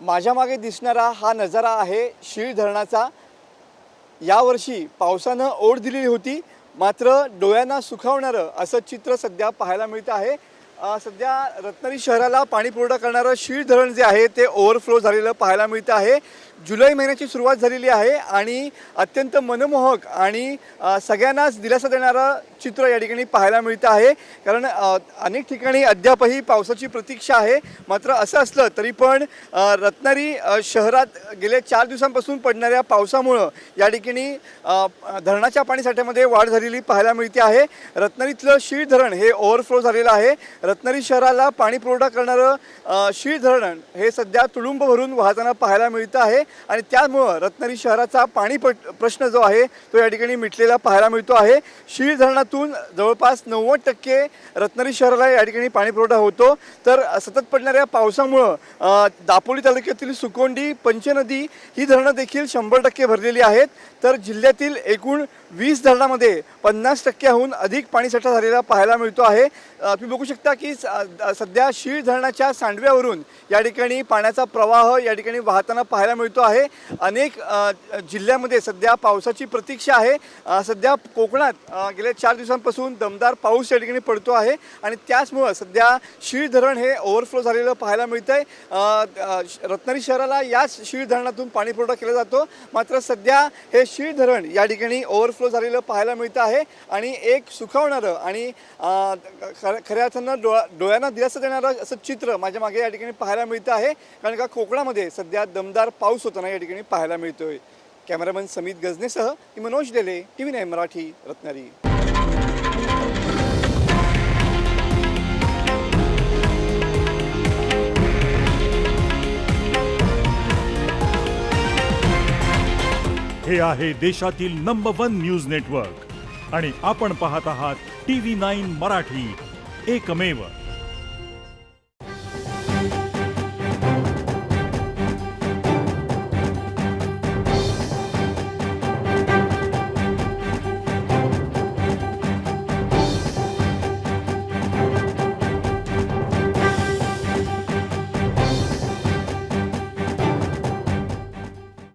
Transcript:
माझ्या मागे दिसणारा हा नजारा आहे शीळ धरणाचा। यावर्षी पावसानं ओढ दिलेली होती, मात्र डोळ्यांना सुखावणारं असं चित्र सध्या पाहायला मिळतं आहे। सध्या रत्नागिरी शहराला पाणी पुरवठा करणारं शीळ धरण जे आहे ते ओव्हरफ्लो झालेलं पाहायला मिळतं आहे। जुलै महिन्याची सुरुवात झालेली आहे आणि अत्यंत मनमोहक आणि सगळ्यांनाच दिलासा देणारं चित्र या ठिकाणी पाहायला मिळतं आहे। कारण अनेक ठिकाणी अद्यापही पावसाची प्रतीक्षा आहे, मात्र असं असलं तरी पण रत्नागिरी शहरात गेल्या 4 दिवसांपासून पडणाऱ्या पावसामुळं या ठिकाणी धरणाच्या पाणीसाठ्यामध्ये वाढ झालेली पाहायला मिळते आहे। रत्नागिरीतलं शीळ धरण हे ओव्हरफ्लो झालेलं आहे। रत्नागिरी शहराला पाणी पुरवठा करणारं शीळ धरण हे सध्या तुडुंब भरून वाहताना पाहायला मिळतं आहे आणि त्यामुळं रत्नागिरी शहराचा पाणी प्रश्न जो आहे तो या ठिकाणी मिटलेला पाहायला मिळतो आहे। शीळ धरणातून जवळपास 90% रत्नागिरी शहराला या ठिकाणी पाणी पुरवठा होतो। तर सतत पडणाऱ्या पावसामुळं दापोली तालुक्यातील सुकोंडी, पंचनदी ही धरणं देखील 100% भरलेली आहेत। तर जिल्ह्यातील एकूण 20 धरणांमध्ये 50%हून अधिक पाणीसाठा झालेला पाहायला मिळतो आहे। तुम्ही बघू शकता की सध्या शीळ धरणाच्या सांडव्यावरून या ठिकाणी पाण्याचा प्रवाह या ठिकाणी वाहताना पाहायला मिळतो आहे। अनेक जिल्ह्यामध्ये सध्या पावसाची प्रतीक्षा आहे। सध्या कोकणात गेल्या 4 दिवसांपासून दमदार पाऊस या ठिकाणी पडतो आहे आणि त्याचमुळं सध्या शीळ धरण हे ओव्हरफ्लो झालेलं पाहायला मिळतं आहे। रत्नागिरी शहराला याच शीळ धरणातून पाणी पुरवठा केला जातो, मात्र सध्या हे शीळ धरण या ठिकाणी ओव्हरफ्लो झालेलं पाहायला मिळतं आहे आणि एक सुखावणारं आणि खऱ्या अर्थानं डोळ्यांना दिलासा देणारं असं चित्र माझ्या मागे या ठिकाणी पाहायला मिळतं आहे। कारण का कोकणामध्ये सध्या दमदार पाऊस होताना या ठिकाणी पाहायला मिळतोय। कॅमेरामन समित गजनेसह मनोज डेले, TV9 मराठी, रत्नागिरी। हे आहे देशातील नंबर 1 न्यूज नेटवर्क आणि आपण पाहत आहात TV9 मराठी, एकमेव।